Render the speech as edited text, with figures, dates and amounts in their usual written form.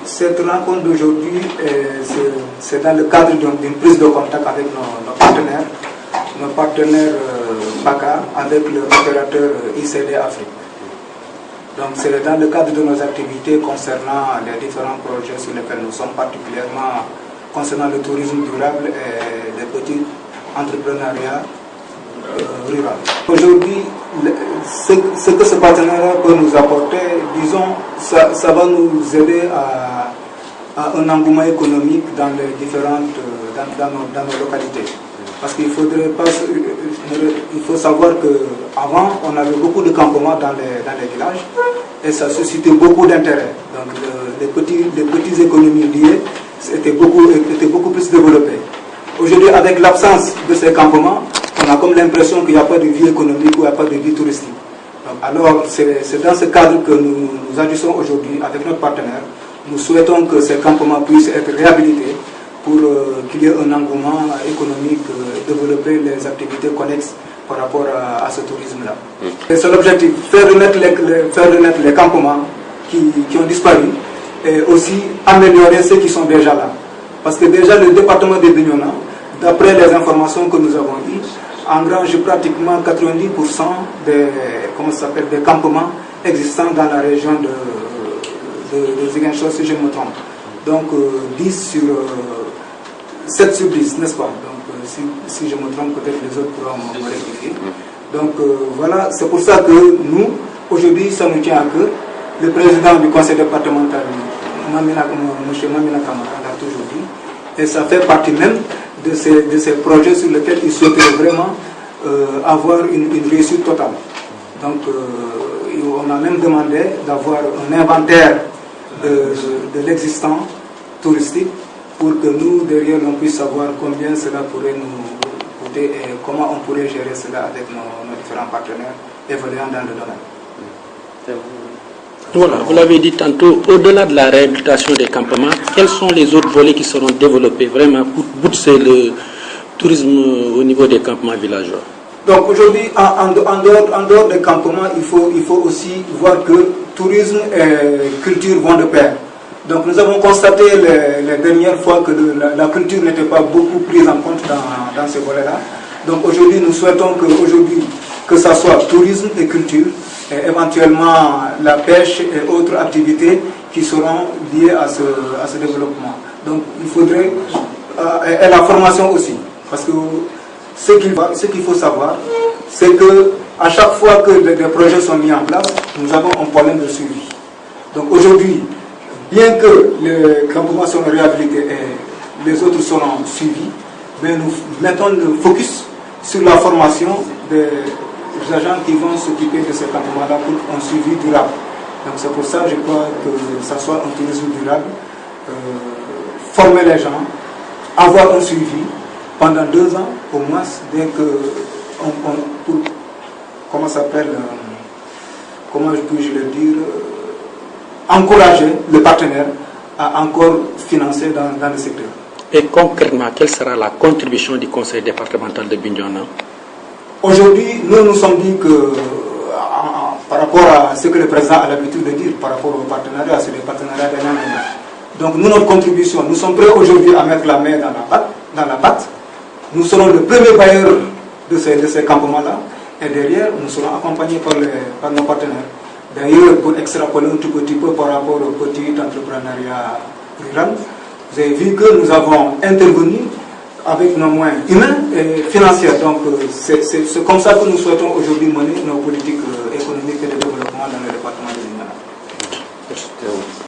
cette rencontre d'aujourd'hui, c'est dans le cadre d'une prise de contact avec nos partenaires PACA, avec l'opérateur ICD Afrique. Donc c'est dans le cadre de nos activités concernant les différents projets sur lesquels nous sommes, particulièrement concernant le tourisme durable et les petits entrepreneuriats rural. Aujourd'hui, ce que ce partenariat peut nous apporter, disons, ça va nous aider à un engouement économique dans les différentes, dans nos localités. Parce qu'il faut savoir qu'avant, on avait beaucoup de campements dans les villages et ça suscitait beaucoup d'intérêt. Donc les petites économies liées étaient beaucoup plus développées. Aujourd'hui, avec l'absence de ces campements, on a comme l'impression qu'il n'y a pas de vie économique ou il n'y a pas de vie touristique. Donc, alors, c'est dans ce cadre que nous agissons aujourd'hui avec notre partenaire. Nous souhaitons que ces campements puissent être réhabilités pour qu'il y ait un engouement économique, développer les activités connexes par rapport à ce tourisme-là. C'est l'objectif, faire renaître les campements qui ont disparu et aussi améliorer ceux qui sont déjà là. Parce que déjà le département de Bignona, d'après les informations que nous avons eues, engrange pratiquement 90% des campements existants dans la région de Ziguinchor, si je ne me trompe. Donc 7 sur 10, n'est-ce pas? Donc si je me trompe, peut-être les autres pourront me rectifier. Donc voilà, c'est pour ça que nous, aujourd'hui, ça nous tient à cœur. Le président du conseil départemental, M. Mamina Kamara, l'a toujours dit, et ça fait partie même de ces projets sur lesquels il souhaiterait vraiment avoir une réussite totale. Donc on a même demandé d'avoir un inventaire de l'existant touristique pour que nous, derrière, on puisse savoir combien cela pourrait nous coûter et comment on pourrait gérer cela avec nos différents partenaires évoluant dans le domaine. Voilà, vous l'avez dit tantôt, au-delà de la réhabilitation des campements, quels sont les autres volets qui seront développés vraiment pour booster le tourisme au niveau des campements villageois? Donc aujourd'hui, en dehors des campements, il faut aussi voir que tourisme et culture vont de pair. Donc nous avons constaté les dernières fois que la culture n'était pas beaucoup prise en compte dans ce volet-là. Donc aujourd'hui, nous souhaitons que ça soit tourisme et culture, et éventuellement la pêche et autres activités qui seront liées à ce développement. Donc il faudrait, et la formation aussi, parce que ce qu'il faut savoir, c'est que à chaque fois que des projets sont mis en place, nous avons un problème de suivi. Donc aujourd'hui, bien que les campements sont réhabilités et les autres seront suivis, mais nous mettons le focus sur la formation des agents qui vont s'occuper de ces campements-là pour un suivi durable. Donc c'est pour ça, je crois que ça soit un tourisme durable, former les gens, avoir un suivi pendant 2 ans au moins, dès que comment puis-je le dire, encourager le partenaire à encore financer dans le secteur. Et concrètement, quelle sera la contribution du conseil départemental de Bignona? Aujourd'hui, nous nous sommes dit que par rapport à ce que le président a l'habitude de dire, par rapport au partenariat, c'est le partenariat d'un an. Donc nous, notre contribution, nous sommes prêts aujourd'hui à mettre la main dans la pâte. Nous serons le premier bailleur de ces campements-là, et derrière, nous serons accompagnés par nos partenaires. D'ailleurs, pour extrapoler un tout petit peu par rapport au petit entrepreneuriat rural, vous avez vu que nous avons intervenu avec nos moyens humains et financiers. Donc c'est comme ça que nous souhaitons aujourd'hui mener nos politiques